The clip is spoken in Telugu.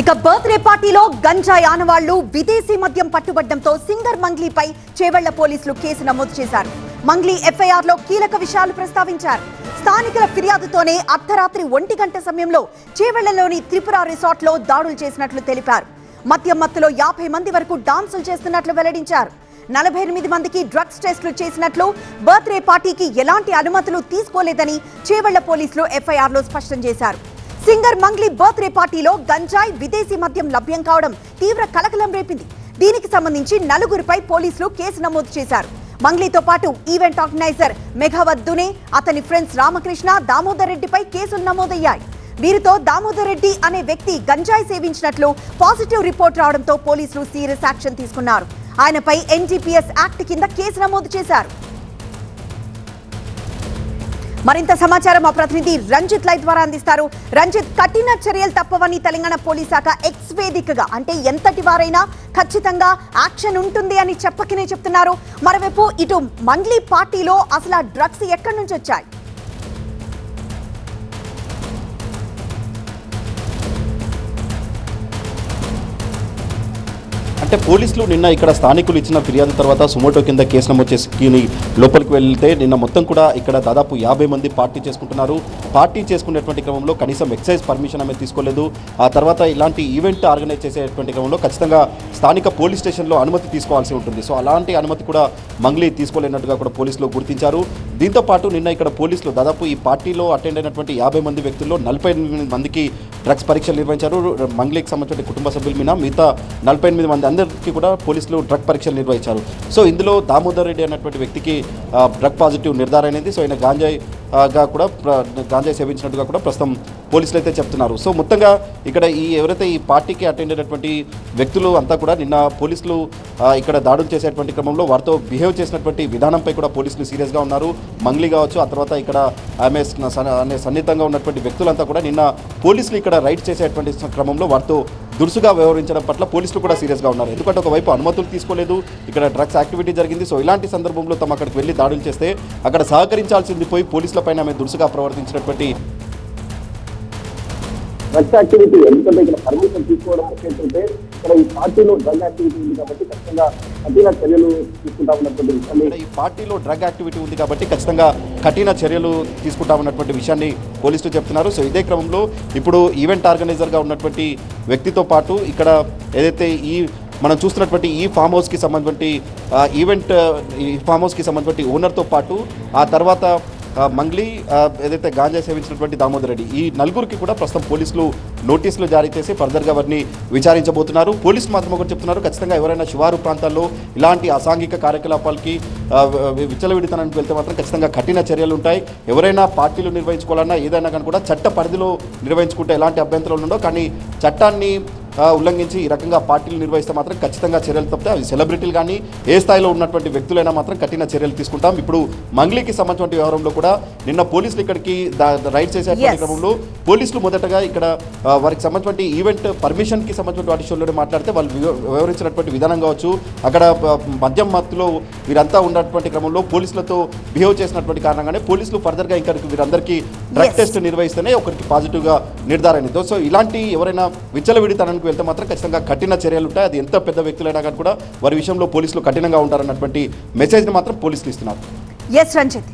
ఇక బర్త్డే పార్టీలో గంజాయి ఆనవాళ్లు విదేశీ మద్యం పట్టుబడ్డంతో సింగర్ మంగ్లీపై చేవెళ్ల పోలీసులు కేసు నమోదు చేశారు. మంగ్లీ ఎఫ్ఐఆర్ లో కీలక విషయాలు ప్రస్తావించారు. స్థానికుల ఫిర్యాదుతోనే అర్ధరాత్రి 1 గంట సమయంలో చేవెళ్లలోని త్రిపుర రిసార్ట్ లో దాడులు చేసినట్లు తెలిపారు. మద్యం మత్తులో 50 మంది వరకు డాన్సులు చేస్తున్నట్లు వెల్లడించారు. 48 మందికి డ్రగ్స్ టెస్టులు చేసినట్లు, బర్త్డే పార్టీకి ఎలాంటి అనుమతులు తీసుకోలేదని చేవెళ్ల పోలీసులు ఎఫ్ఐఆర్ లో స్పష్టం చేశారు. సింగర్ మంగ్లీ బర్త్డే పార్టీలో గంజాయి, విదేశీ మద్యం లభ్యం కావడం తీవ్ర కలకలం రేపింది. దీనికి సంబంధించి 4గురిపై పోలీసులు కేసు నమోదు చేశారు. మంగ్లీతో పాటు ఈవెంట్ ఆర్గనైజర్ మెఘావత్ దునే, అతని ఫ్రెండ్స్ రామకృష్ణ, దామోదర్ రెడ్డిపై కేసులు నమోదయ్యాయి. వీరితో దామోదర్ రెడ్డి అనే వ్యక్తి గంజాయి సేవించినట్లు పాజిటివ్ రిపోర్ట్ రావడంతో పోలీసులు సీరియస్ యాక్షన్ తీసుకున్నారు. ఆయనపై ఎన్డీపీఎస్ యాక్ట్ కింద కేసు నమోదు చేశారు. మరింత సమాచారం మా ప్రతినిధి రంజిత్ లైవ్ ద్వారా అందిస్తారు. రంజిత్, కఠిన చర్యలు తప్పవని తెలంగాణ పోలీస్ శాఖ ఎక్స్ వేదికగా, అంటే ఎంతటి వారైనా ఖచ్చితంగా యాక్షన్ ఉంటుంది అని చెప్పకనే చెప్తున్నారు. మరోవైపు ఇటు మంగ్లీ పార్టీలో అసలు ఆ డ్రగ్స్ ఎక్కడి నుంచి వచ్చాయి? అంటే పోలీసులు నిన్న ఇక్కడ స్థానికులు ఇచ్చిన ఫిర్యాదు తర్వాత సుమోటో కింద కేసు నమోదు చేసుకుని లోపలికి వెళ్తే నిన్న మొత్తం కూడా ఇక్కడ దాదాపు 50 మంది పార్టీ చేసుకుంటున్నారు. పార్టీ చేసుకునేటువంటి క్రమంలో కనీసం ఎక్సైజ్ పర్మిషన్ అనేది తీసుకోలేదు. ఆ తర్వాత ఇలాంటి ఈవెంట్ ఆర్గనైజ్ చేసేటువంటి క్రమంలో ఖచ్చితంగా స్థానిక పోలీస్ స్టేషన్లో అనుమతి తీసుకోవాల్సి ఉంటుంది. సో అలాంటి అనుమతి కూడా మంగ్లీ తీసుకోలేనట్టుగా కూడా పోలీసులు గుర్తించారు. దీంతో పాటు నిన్న ఇక్కడ పోలీసులు దాదాపు ఈ పార్టీలో అటెండ్ అయినటువంటి 50 మంది వ్యక్తుల్లో 48 మందికి డ్రగ్స్ పరీక్షలు నిర్వహించారు. మంగ్లీకి సంబంధించిన కుటుంబ సభ్యుల మీద మిగతా 48 మంది అందరికీ కూడా పోలీసులు డ్రగ్ పరీక్షలు నిర్వహించారు. సో ఇందులో దామోదర్ రెడ్డి అనేటువంటి వ్యక్తికి డ్రగ్ పాజిటివ్ నిర్ధారణ అయింది. సో ఆయన గాంజాయి సేవించినట్టుగా కూడా ప్రస్తుతం పోలీసులు అయితే చెప్తున్నారు. సో మొత్తంగా ఇక్కడ ఎవరైతే ఈ పార్టీకి అటెండ్ అయినటువంటి వ్యక్తులు అంతా కూడా నిన్న పోలీసులు ఇక్కడ దాడులు చేసేటువంటి క్రమంలో వారితో బిహేవ్ చేసినటువంటి విధానంపై కూడా పోలీసులు సీరియస్గా ఉన్నారు. మంగ్లీ కావచ్చు, ఆ తర్వాత ఇక్కడ ఆమె సన్నిహితంగా ఉన్నటువంటి వ్యక్తులంతా కూడా నిన్న పోలీసులు ఇక్కడ రైడ్ చేసేటువంటి క్రమంలో వారితో దురుసుగా వ్యవహరించడం పట్ల పోలీసులు కూడా సీరియస్గా ఉన్నారు. ఎందుకంటే ఒకవైపు అనుమతులు తీసుకోలేదు, ఇక్కడ డ్రగ్స్ యాక్టివిటీ జరిగింది. సో ఇలాంటి సందర్భంలో తమ అక్కడికి వెళ్ళి దాడులు చేస్తే అక్కడ సహకరించాల్సింది పోయి పోలీసులపైన ఆమె దురుసుగా ప్రవర్తించినటువంటి డ్రగ్స్ యాక్టివిటీ, ఎందుకంటే ఇక్కడ పర్మిషన్ తీసుకోవడం ముఖ్యంటే ఇక్కడ ఈ పార్టీలో డ్రగ్ యాక్టివిటీ ఉంది కాబట్టి ఖచ్చితంగా కఠిన చర్యలు తీసుకుంటామన్నటువంటి విషయాన్ని, ఈ పార్టీలో డ్రగ్ యాక్టివిటీ ఉంది కాబట్టి ఖచ్చితంగా కఠిన చర్యలు తీసుకుంటామన్నటువంటి విషయాన్ని పోలీసులు చెప్తున్నారు. సో ఇదే క్రమంలో ఇప్పుడు ఈవెంట్ ఆర్గనైజర్గా ఉన్నటువంటి వ్యక్తితో పాటు ఇక్కడ ఏదైతే మనం చూస్తున్నటువంటి ఈ ఫామ్ హౌస్కి సంబంధించినటువంటి ఓనర్తో పాటు ఆ తర్వాత మంగ్లీ ఏదైతే గాంజా సేవించినటువంటి దామోదర్ రెడ్డి, ఈ 4గురికి కూడా ప్రస్తుతం పోలీసులు నోటీసులు జారీ చేసి ఫర్దర్గా వారిని విచారించబోతున్నారు. పోలీసులు మాత్రం ఒకటి చెప్తున్నారు, ఖచ్చితంగా ఎవరైనా శివారు ప్రాంతాల్లో ఇలాంటి అసాంఘిక కార్యకలాపాలకి విచ్చలవిడితనానికి వెళ్తే మాత్రం ఖచ్చితంగా కఠిన చర్యలు ఉంటాయి. ఎవరైనా పార్టీలు నిర్వహించుకోవాలన్నా ఏదైనా కానీ కూడా చట్ట పరిధిలో నిర్వహించుకుంటే ఎలాంటి అభ్యంతరాలు ఉండవు. కానీ చట్టాన్ని ఉల్లంఘించి ఈ రకంగా పార్టీలు నిర్వహిస్తే మాత్రం ఖచ్చితంగా చర్యలు తప్పితే అవి సెలబ్రిటీలు కానీ ఏ స్థాయిలో ఉన్నటువంటి వ్యక్తులైనా మాత్రం కఠిన చర్యలు తీసుకుంటాం. ఇప్పుడు మంగ్లీకి సంబంధించిన వ్యవహారంలో కూడా నిన్న పోలీసులు ఇక్కడికి రైడ్ చేసేటువంటి క్రమంలో పోలీసులు మొదటగా ఇక్కడ వారికి సంబంధించిన ఈవెంట్ పర్మిషన్కి సంబంధించిన వాటి షోలో మాట్లాడితే వాళ్ళు వివరించినటువంటి విధానం కావచ్చు, అక్కడ మద్యం మత్తులో వీరంతా ఉన్నటువంటి క్రమంలో పోలీసులతో బిహేవ్ చేసినటువంటి కారణంగానే పోలీసులు ఫర్దర్గా ఇంకా వీరందరికీ డ్రగ్ టెస్ట్ నిర్వహిస్తేనే ఒకరికి పాజిటివ్గా నిర్ధారణ అయింది. సో ఇలాంటి ఎవరైనా విచ్చలవిడితనానికి వెళ్తే మాత్రం ఖచ్చితంగా కఠిన చర్యలు ఉంటాయి. అది ఎంత పెద్ద వ్యక్తులైనా కానీ కూడా వారి విషయంలో పోలీసులు కఠినంగా ఉంటారన్నటువంటి మెసేజ్ని మాత్రం పోలీసులు ఇస్తున్నారు. ఎస్ రంజిత్.